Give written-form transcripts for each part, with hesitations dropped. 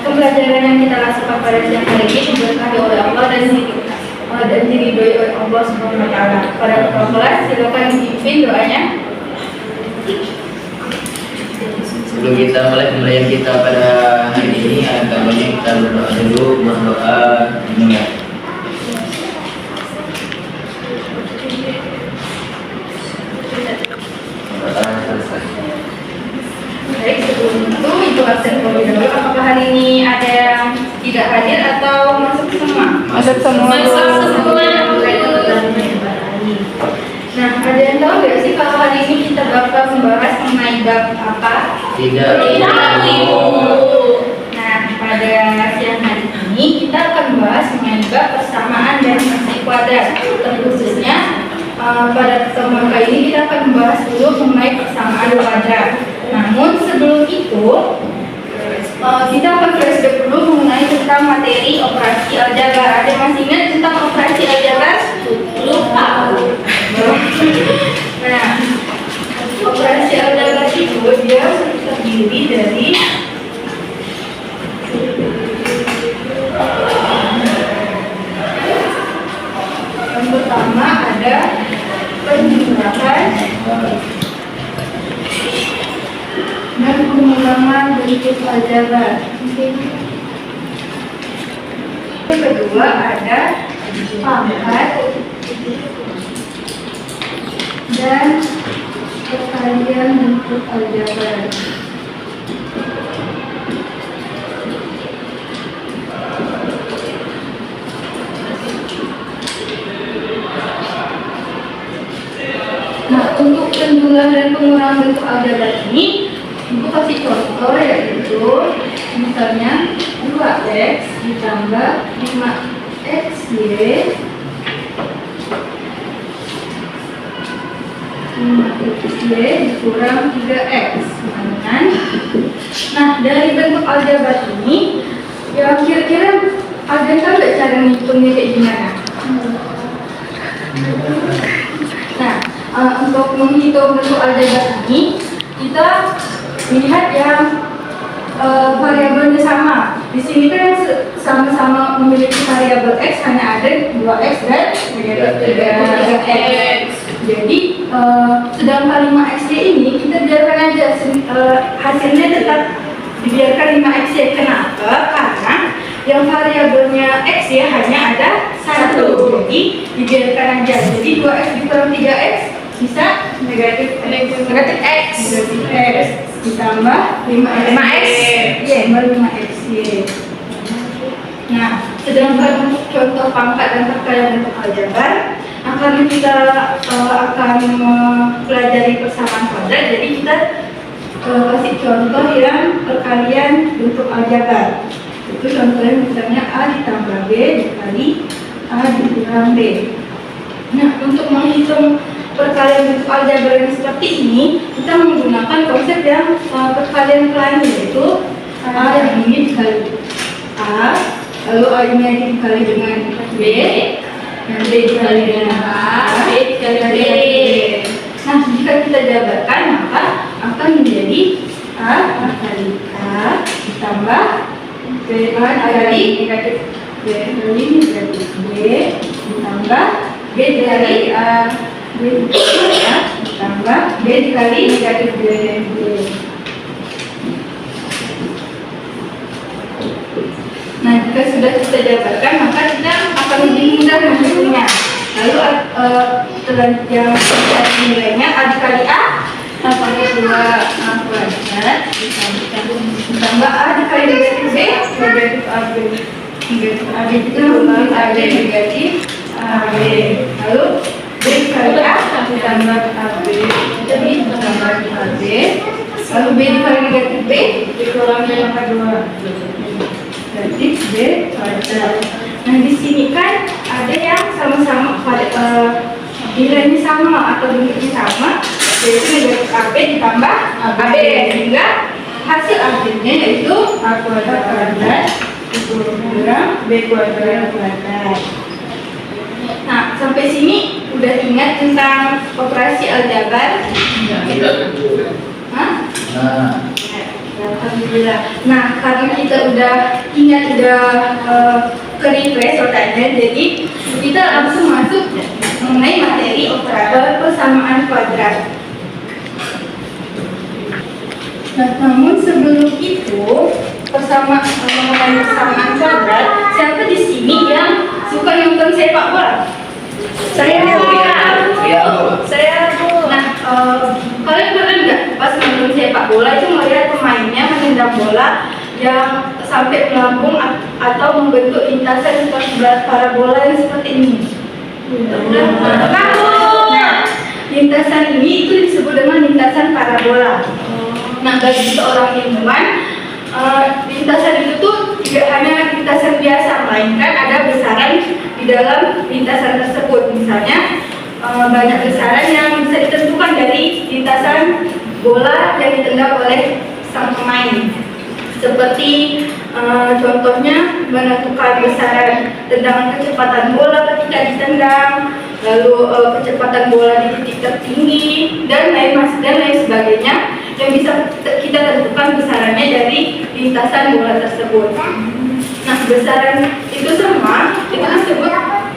pembelajaran yang kita lakukan pada siang hari ini diberkahi oleh Allah dan diridhoi oleh Allah Subhanahu wa taala. Pada ketua kelas silakan dipimpin doanya. Sebelum kita mulai pembelajaran kita pada hari ini, ada banyak kita berdoa dulu, berdoa ini. Baik, sebelum itu absen terlebih dahulu. Apakah hari ini ada yang tidak hadir atau masuk semua? Masuk semua. Nah, ada yang tahu nggak sih kalau hari ini kita bakal membahas mengenai bab apa? Tidak tahu. Nah, pada siang hari ini kita akan membahas mengenai bab persamaan dan fungsi kuadrat. Terkhususnya pada pertemuan kali ini kita akan membahas dulu mengenai persamaan kuadrat. Namun sebelum itu kita akan flashback dulu mengenai tentang materi operasi aljabar. Ada yang masih ingat tentang operasi aljabar? Lupa. Nah, operasi aljabar itu dia terdiri dari yang pertama ada penjumlahan dan pengulangan bentuk aljabar. Yang kedua ada pangkat dan perkalian bentuk aljabar. Nah, untuk penjumlahan dan pengurangan bentuk aljabar ini, Ibu kasih contoh yaitu misalnya 2x ditambah 5xy 5xy dikurang 3x. Nah, dari bentuk aljabar ini ya kira-kira ada yang tahu nggak cara ngitungnya kayak gimana? Nah, untuk menghitung bentuk aljabar ini kita lihat yang variabelnya sama. Di sini kan sama-sama memiliki variabel x, hanya ada 2x dan 3x. Jadi sedangkan 5xy ini kita biarkan aja hasilnya tetap dibiarkan 5xy. Kenapa? Karena yang variabelnya x ya hanya ada 1. Jadi dibiarkan aja. Jadi 2x dikurang 3x bisa negatif x ditambah 5x baru 5x. Nah, sedangkan untuk contoh pangkat dan perkalian bentuk aljabar kita akan mempelajari persamaan kuadrat. Jadi kita kasih contoh yang perkalian bentuk aljabar. Itu contohnya misalnya a ditambah b dikali a dikurang b. Nah, untuk menghitung perkalian bentuk aljabar yang seperti ini, kita menggunakan konsep yang perkalian lain, yaitu a yang ini dikali a, lalu a ini dikali dengan b, dan b dikali dengan a, b dikali b. Nah, jika kita jabarkan maka akan menjadi a kali a ditambah b kali negatif b kali negatif b ditambah b dikali a b ditambah b dikali negatif b. Nah, jika sudah kita jabarkan maka kita akan lebih mudah menghitungnya. Lalu setelah yang nilainya a dikali a pakai 2 kuadrat ditambah a dikali negatif b negatif ab itu a b negatif ab. Lalu b dikali a ditambah ab jadi ditambah ab, lalu b dikali negatif b dikurang dengan kedua negatif b kuadrat. Nah, di sini kan ada yang sama-sama nilainya sama atau bentuknya sama, yaitu negatif ab ditambah ab, sehingga hasil akhirnya yaitu a kuadrat dikurang b kuadrat. Nah, sampai sini udah ingat tentang operasi aljabar? Hah? Alhamdulillah. Nah, karena kita udah ingat, udah ke refresh otaknya, jadi kita langsung masuk mengenai materi persamaan kuadrat. Nah, namun sebelum itu mengenai persamaan kuadrat, siapa di sini yang suka nonton sepak bola? Saya Bu. Nah, kalian pernah nggak pas nonton sepak bola itu melihat pemainnya menendang bola yang sampai melambung atau membentuk lintasan seperti parabola yang seperti ini? Nah, lintasan ini itu disebut dengan lintasan parabola. Nah, bagi seorang ilmuwan, lintasan itu tuh tidak hanya lintasan biasa, melainkan ada besaran di dalam lintasan tersebut. Misalnya banyak besaran yang bisa ditentukan dari lintasan bola yang ditendang oleh sang pemain. Seperti contohnya menentukan besaran tendangan kecepatan bola ketika ditendang, lalu kecepatan bola di titik tertinggi dan lain sebagainya yang bisa kita tentukan besarannya dari lintasan bola tersebut. Nah, besaran itu semua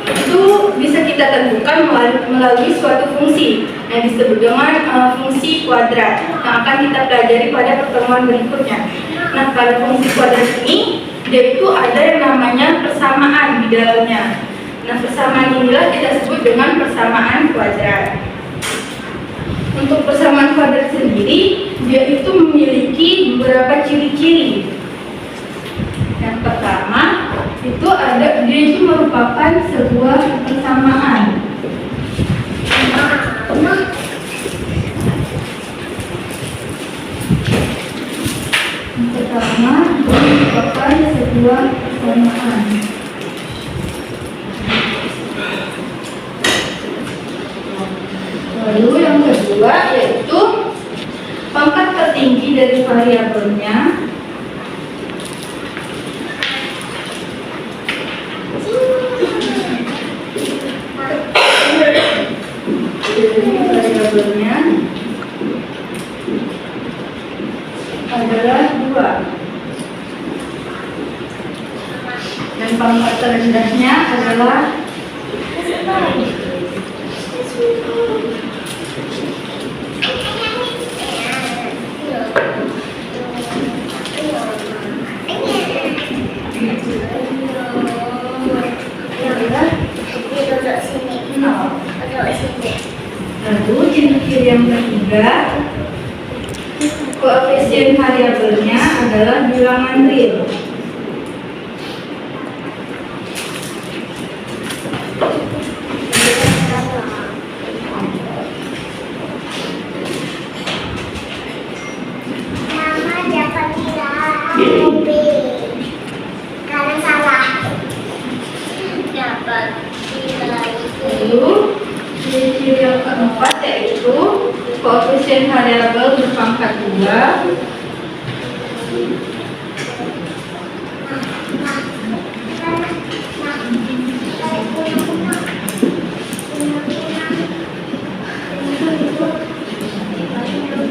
itu bisa kita tentukan melalui suatu fungsi yang disebut dengan fungsi kuadrat yang akan kita pelajari pada pertemuan berikutnya. Nah, pada fungsi kuadrat ini dia itu ada yang namanya persamaan di dalamnya. Nah, persamaan inilah kita sebut dengan persamaan kuadrat. Untuk persamaan kuadrat sendiri, dia itu memiliki beberapa ciri-ciri. Yang pertama, dia itu merupakan sebuah persamaan. Yang pertama, dia merupakan sebuah persamaan. Lalu yang kedua yaitu pangkat tertinggi dari variabelnya adalah 2 dan pangkat terendahnya adalah lalu ciri-ciri yang ketiga, koefisien variabelnya adalah bilangan real. Lalu ciri-ciri yang keempat yaitu koefisien variabel berpangkat 2.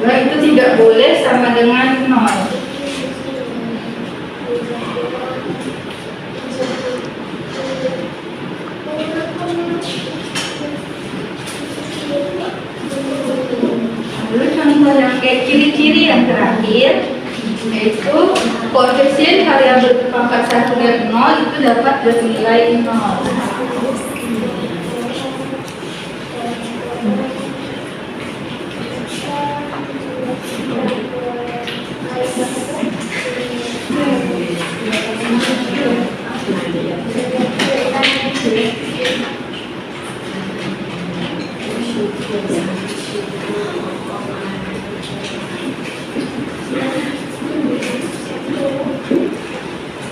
Itu tidak boleh sama dengan 0. Lalu contoh yang kayak ciri-ciri yang terakhir yaitu koefisien variabel berpangkat 1 dan 0 itu dapat bernilai 0.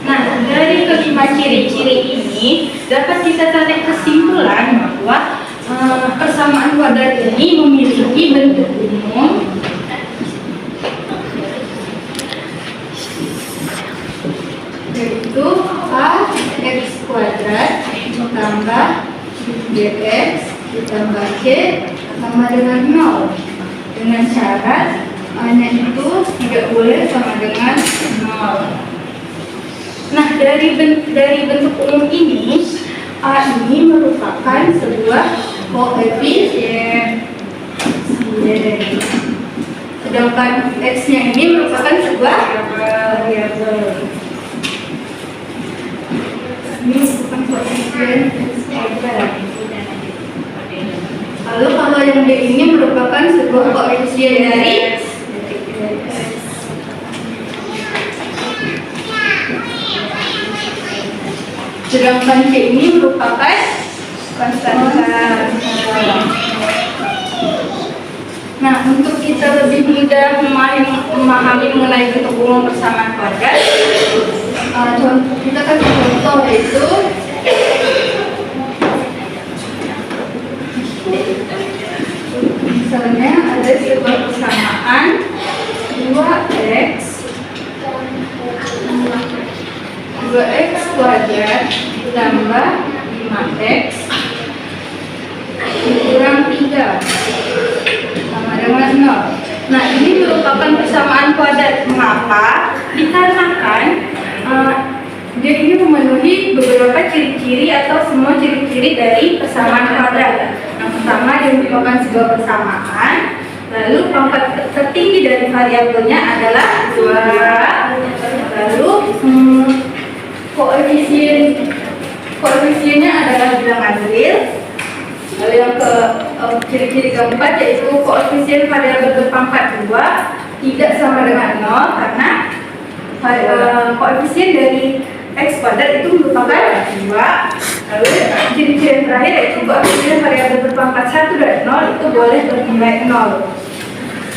Nah, dari kelima ciri-ciri ini dapat kita tarik kesimpulan bahwa persamaan kuadrat ini memiliki bentuk umum yaitu ax kuadrat tambah bx ditambah c sama dengan 0 dengan syarat A-nya itu tidak boleh sama dengan 0. Nah, dari bentuk umum ini, A ini merupakan sebuah koefisien. Sedangkan X-nya ini merupakan sebuah variabel. Ini merupakan koefisien X kuadrat. Lalu kalau yang D ini merupakan sebuah koefisien dari sedangkan C ini merupakan konstanta. Nah, untuk kita lebih mudah memahami mengenai bentuk umum persamaan kuadrat, kita kasih contoh yaitu misalnya ada sebuah persamaan 2x kuadrat ditambah 5x dikurang 3 sama dengan 0. Nah, ini merupakan persamaan kuadrat. Mengapa? Dikarenakan dia ini memenuhi beberapa ciri-ciri atau semua ciri-ciri dari persamaan kuadrat. Yang pertama, dia merupakan sebuah persamaan. Lalu pangkat tertinggi dari variabelnya adalah 2. Lalu koefisiennya adalah bilangan real. Lalu yang ciri-ciri keempat yaitu koefisien variabel berpangkat 2 tidak sama dengan 0 karena koefisien dari X kuadrat itu merupakan 2. Lalu ciri-ciri yang terakhir yaitu koefisien variabel berpangkat 1 dan 0 itu boleh bernilai 0.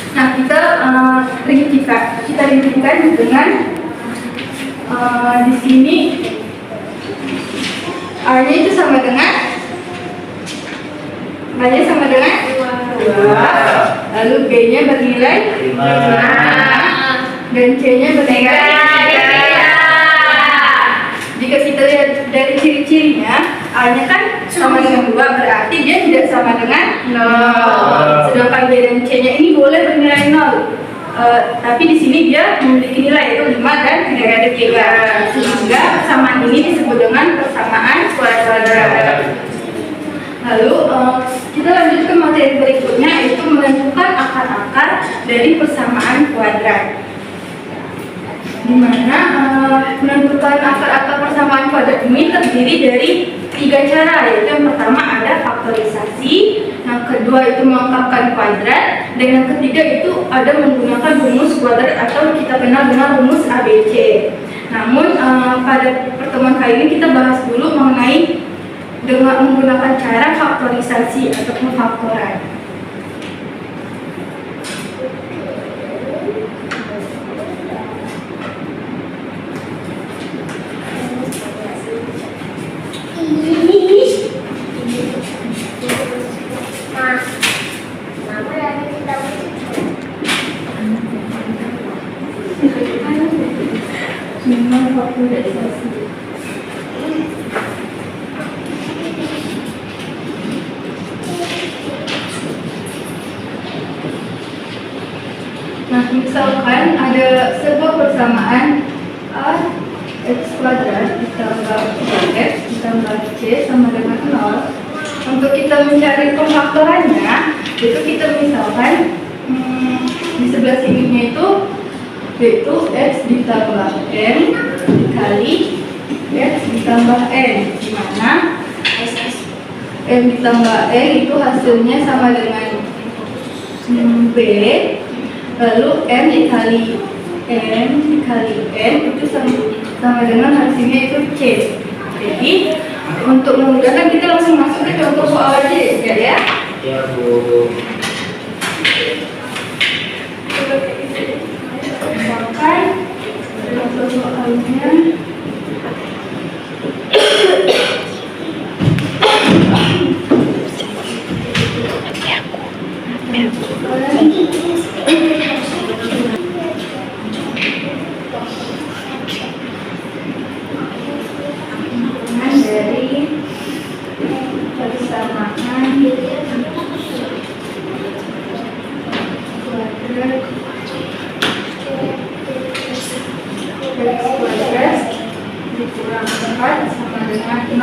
Nah, kita rincikan dengan di sini A-nya itu sama dengan 2. Lalu B-nya bernilai 5 dan C-nya bernilai 3. Jika kita lihat dari ciri-cirinya, A-nya kan sama dengan 2, berarti dia tidak sama dengan 0. Sedangkan B dan C-nya ini boleh bernilai 0. Tapi di sini dia memiliki nilai yaitu 5 dan tidak ada 3. Sehingga persamaan ini disebut dengan persamaan kuadrat. Lalu kita lanjut ke materi berikutnya, yaitu menentukan akar-akar dari persamaan kuadrat. Di mana menentukan akar-akar persamaan kuadrat ini terdiri dari 3 cara, yaitu yang pertama ada faktorisasi, yang kedua itu melengkapkan kuadrat, dan yang ketiga itu ada menggunakan rumus kuadrat atau kita kenal dengan rumus ABC. Namun pada pertemuan kali ini kita bahas dulu mengenai dengan menggunakan cara faktorisasi atau pengfaktoran. Memang faktorisasi. Nah, misalkan ada sebuah persamaan A X kuadrat ditambah X ditambah C sama dengan 0. Untuk kita mencari pengfaktorannya, itu kita misalkan di sebelah sininya itu yaitu X ditambah M dikali X ditambah N, di mana M ditambah N itu hasilnya sama dengan B, lalu M dikali N itu sama dengan hasilnya itu C. Jadi untuk memudahkan kita langsung masuk ke contoh soal aja ya. Ya, Bu. Misalkan contoh soalnya dari persamaan kuadrat X kuadrat dikurang 4 sama dengan 0.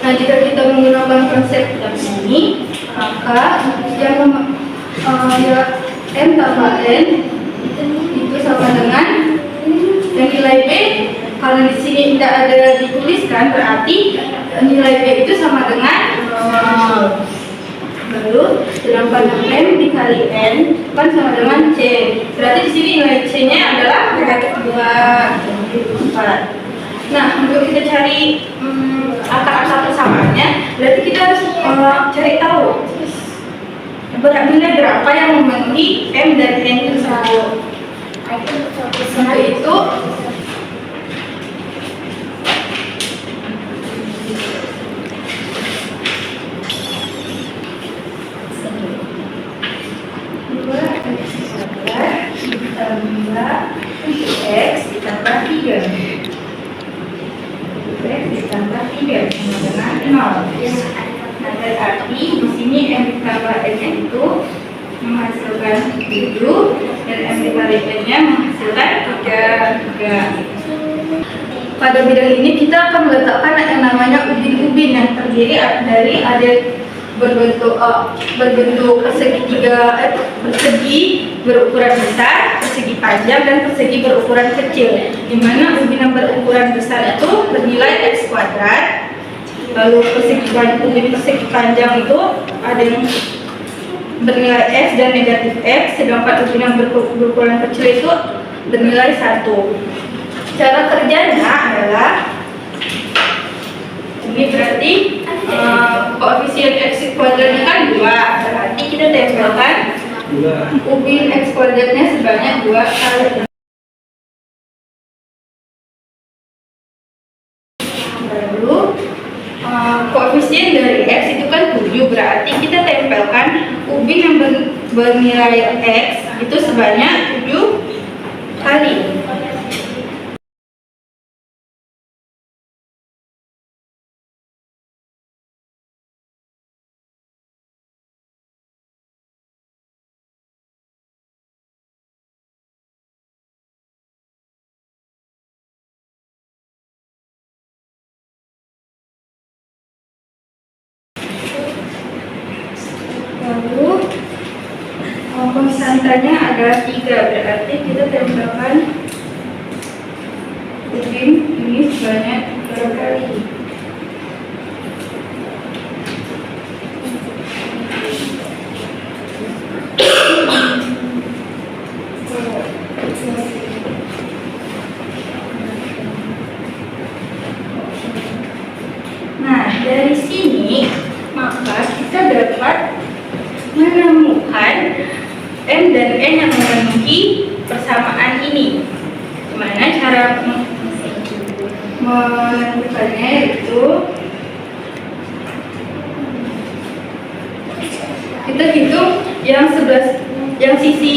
Nah, jika kita menggunakan konsep ini, maka yang ya, M tambah N itu sama dengan yang nilai B. Kalau di sini tidak ada dituliskan, berarti nilai B itu sama dengan 0. Lalu sedangkan M dikali N kan sama dengan C. Berarti di sini nilai C-nya adalah negatif 2, 4. Nah, untuk kita cari akar-akar persamaannya, berarti kita harus cari tahu nilai berapa yang memenuhi M dan N tersebut. Untuk itu X ditambah 3 X ditambah 3 sama dengan 0. Nah, berarti di sini M ditambah N itu menghasilkan 7 dan M dikali N nya menghasilkan 3. Pada bidang ini kita akan meletakkan yang namanya ubin-ubin yang terdiri dari ada berbentuk persegi berukuran besar, persegi panjang, dan persegi berukuran kecil. Di mana ubin yang berukuran besar itu bernilai X kuadrat. Lalu ubin persegi panjang itu ada yang bernilai X dan negatif X, sedangkan ubin yang berukuran kecil itu bernilai 1. Cara kerjanya adalah ini berarti koefisien X kuadratnya kan 2, berarti kita tempelkan ubin X kuadratnya sebanyak 2 kali. Lalu koefisien dari X itu kan 7, berarti kita tempelkan ubin yang bernilai X itu sebanyak 7 kali. Lalu konstantanya ada 3, berarti kita tempelkan ubin ini sebanyak 3 kali. Nah, dari sini maka kita dapat menemukan M dan N yang memenuhi persamaan ini. Gimana cara menentukannya? Itu kita hitung yang sisi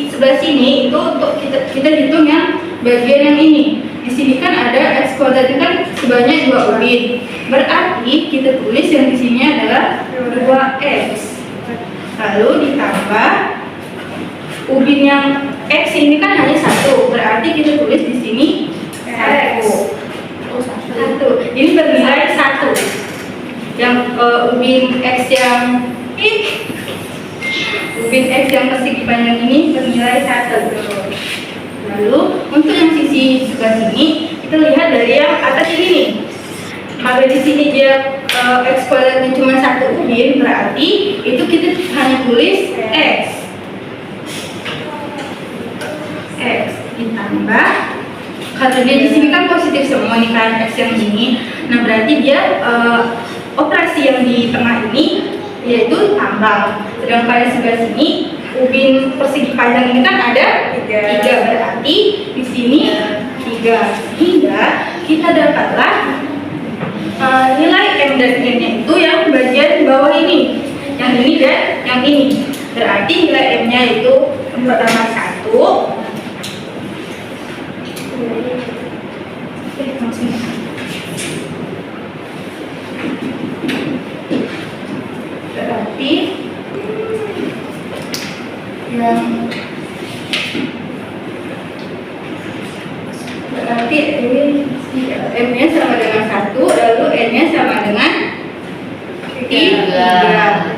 sebelah sini itu untuk kita hitung yang bagian yang ini. Di sini kan ada X kuadrat kan sebanyak 2 ubin. Berarti kita tulis yang di sini adalah 2X. Lalu ditambah ubin yang X ini kan hanya 1, berarti kita tulis di sini 1. Ini bernilai 1. Yang ubin X yang persegi panjang ini bernilai 1. Lalu untuk yang sisi sebelah sini kita lihat dari yang atas ini nih. Kalau di sini dia X kuadratnya cuma 1 ubin, berarti itu kita hanya tulis X ditambah, karena dia di sini kan positif semua nih kan X yang ini. Nah, berarti dia operasi yang di tengah ini yaitu tambah. Sedangkan yang sebelah sini ubin persegi panjang ini kan ada 3, berarti di sini 3, sehingga kita dapatlah nilai M dan N-nya itu yang bagian bawah ini, yang ini dan yang ini. Berarti nilai M-nya itu yang pertama 1. Berarti yang berarti M-nya sama dengan 1, lalu N-nya sama dengan 3.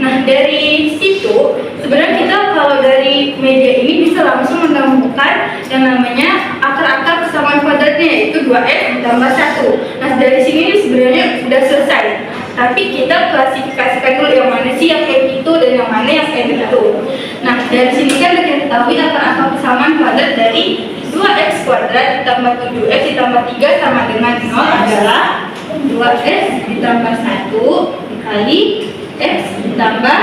Nah, dari situ sebenarnya kita kalau dari media ini bisa langsung menemukan yang namanya akar-akar persamaan kuadratnya, yaitu 2x ditambah 1. Nah, dari sini sebenarnya sudah selesai. Tapi kita klasifikasikan dulu yang mana sih yang M itu dan yang mana yang N itu. Nah, dari sini kan kita ketahui akar-akar persamaan kuadrat dari 2x kuadrat ditambah 7x ditambah 3 sama dengan 0 adalah 2x ditambah 1 dikali x ditambah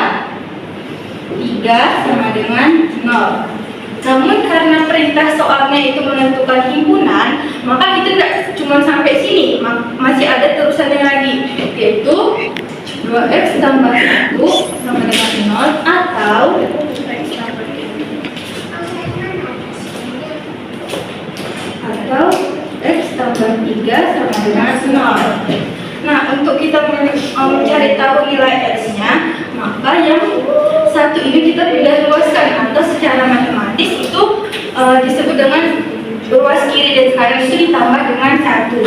3 sama dengan 0. Namun karena perintah soalnya itu menentukan himpunan, maka kita tidak cuma sampai sini, masih ada terusannya lagi, yaitu 2x tambah 1 sama dengan 0 atau x tambah 3 sama dengan 0. Nah, untuk kita mencari tahu nilai x-nya, maka yang satu ini kita pindah luaskan, atau secara matematis itu disebut dengan ruas kiri dan kanan itu ditambah dengan 1.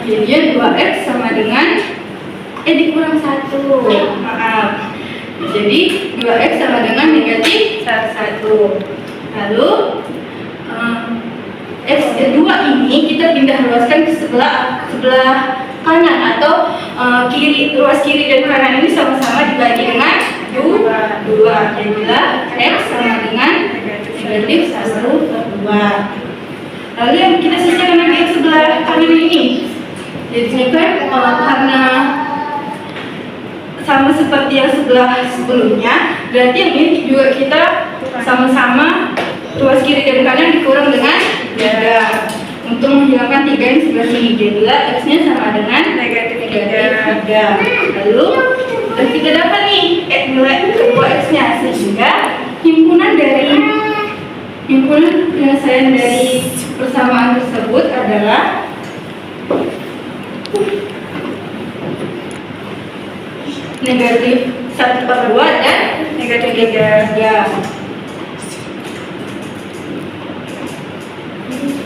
Jadinya 2x sama dengan dikurang 1. Maaf. Jadi 2x sama dengan negatif 1. Lalu x2 ini kita pindah luaskan ke sebelah kanan, atau ruas kiri dan kanan ini sama-sama dibagi dengan 2. Jadilah x sama dengan negatif 1/2. Lalu yang kita sisihkan lagi yang sebelah kanan ini. Jadi kan karena sama seperti yang sebelah sebelumnya, berarti yang ini juga kita sama-sama ruas kiri dan kanan dikurang dengan 3 untuk menghilangkan 3 yang sebelah sini. Jadilah x-nya sama dengan negatif 3. Lalu kita dapat nih nilai kedua x-nya, sehingga himpunan penyelesaian dari persamaan tersebut adalah negatif 1/2 dan negatif 3.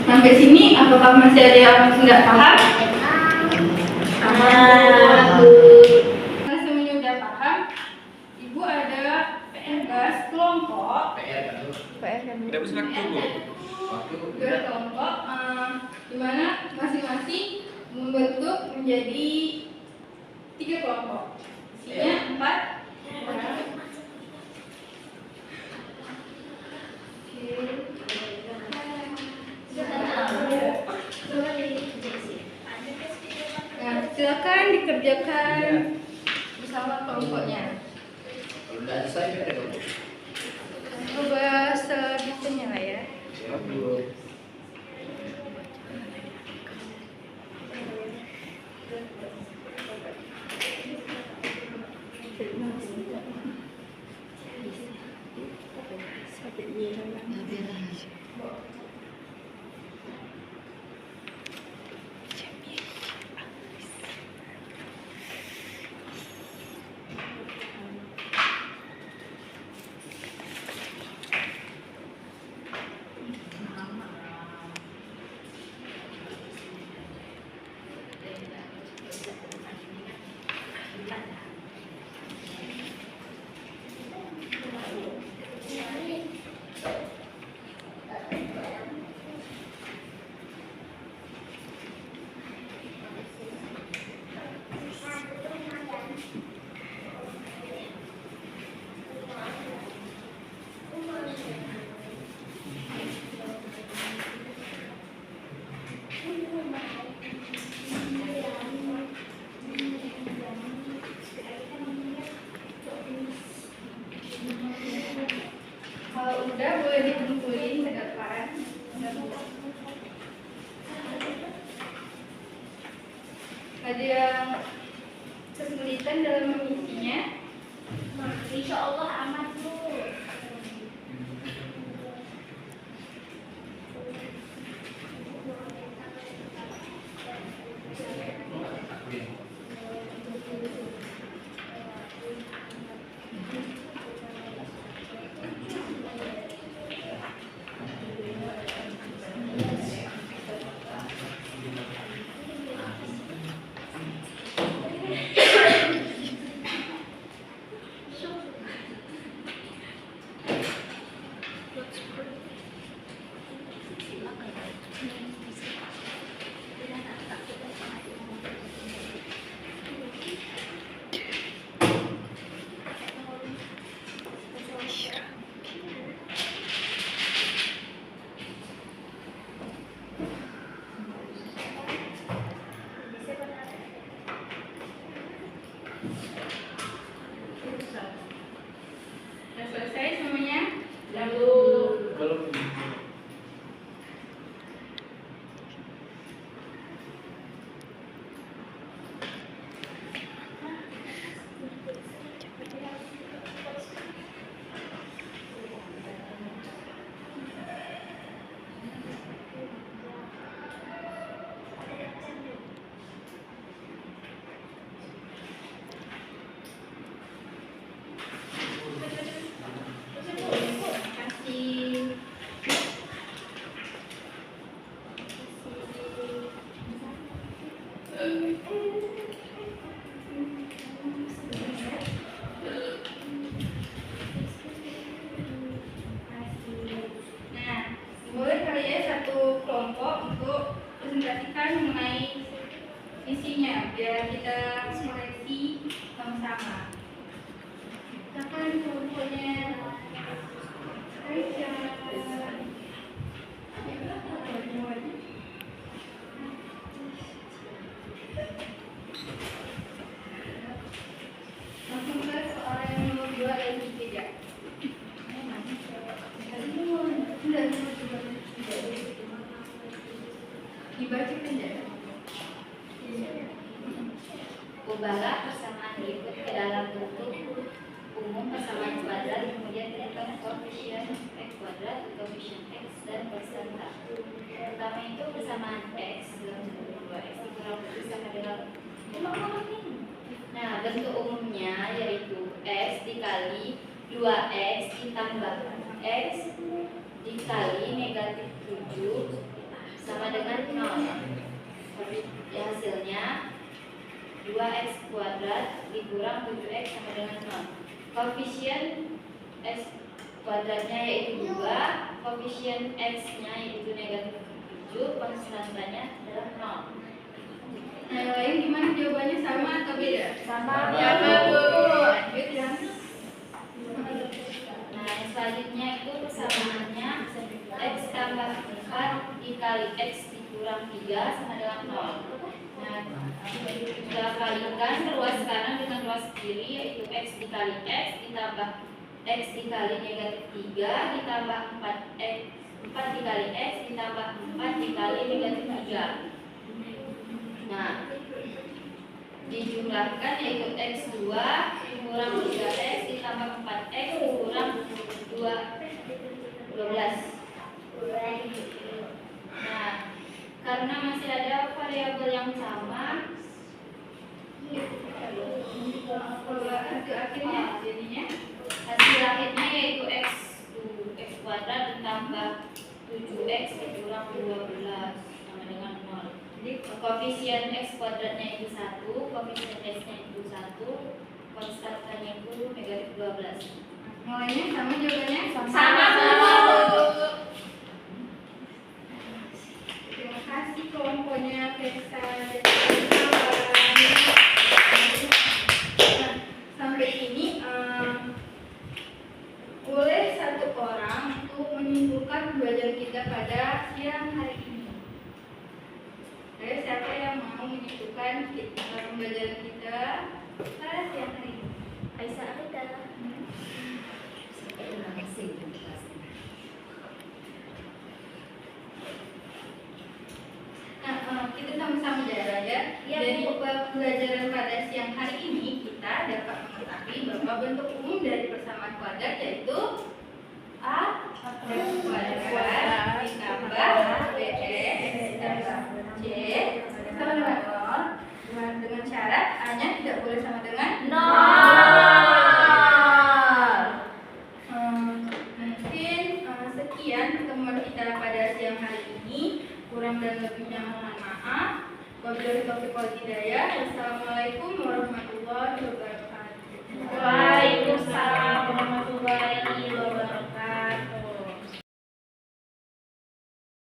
Sampai sini apakah masih ada yang tidak paham? Karena semuanya sudah paham, Ibu ada PR gas kelompok. PR kan? Dua kelompok, di mana masing-masing membentuk menjadi 3 kelompok. Isinya 4 orang. Nah, silakan dikerjakan bersama kelompoknya. Coba sebisanya lah ya. Kalau udah boleh dikumpulin ke depan. Ada yang kesulitan dalam mengisinya? Insya Allah aman Bu. Nah, boleh kali ya satu kelompok untuk presentasikan mengenai isinya biar kita seleksi sama-sama. Silakan kelompoknya. Aisyah. Langsung ke soal yang nomor 2 dan 3. Dibacakan ya? Ubahlah persamaan berikut ke dalam bentuk umum persamaan kuadrat, kemudian tentukan koefisien x kuadrat, koefisien x, dan persenta. Pertama itu persamaan x dalam bentuk 2x dikurang 7 sama dengan. Nah, bentuk umumnya yaitu x dikali 2x ditambah x dikali negatif 7 sama dengan 0. Ya, hasilnya 2x kuadrat dikurang 7x sama dengan 0. Koefisien x kuadratnya yaitu 2, koefisien x-nya yaitu negatif 7, konstantanya adalah 0. Nah, yang lain gimana jawabannya, sama atau beda? Sama. Sama, Bu. Lanjut ya. Nah, yang selanjutnya itu persamaannya x tambah 4 dikali x dikurang 3 sama dengan 0. Nah, kita kalikan ruas kanan dengan ruas kiri yaitu x dikali x ditambah x dikali negatif 3 ditambah 4x 4 dikali x ditambah 4 dikali negatif 3. Nah, dijumlahkan yaitu x2 dikurang 3x ditambah 4x dikurang 12. Nah, karena masih ada variabel yang sama, Hasil akhirnya jadinya hasil akhirnya yaitu x kuadrat ditambah 7x dikurang 12 sama dengan 0. Jadi koefisien x kuadratnya itu 1, koefisien x-nya itu 1, konstantanya itu negatif 12. yang lainnya sama jawabannya? Sama. Terima kasih kelompoknya Versa dan Nah, sampai sini boleh satu orang untuk menyimpulkan pembelajaran kita pada siang hari ini. Jadi siapa yang mau menyimpulkan pembelajaran kita pada siang hari ini? Aisyah Arida. Nah, kita sama-sama jalan ya. Iya, Dari Bu. pembelajaran pada siang hari ini kita dapat mengetahui bahwa bentuk umum dari persamaan kuadrat yaitu a kuadrat ditambah bx ditambah c sama dengan 0 dengan syarat a-nya tidak boleh sama dengan 0. Mungkin sekian pertemuan kita pada siang hari ini. Kurang dan lebihnya mohon maaf. Wabillahi taufiq wal hidayah. Wassalamualaikum warahmatullahi wabarakatuh.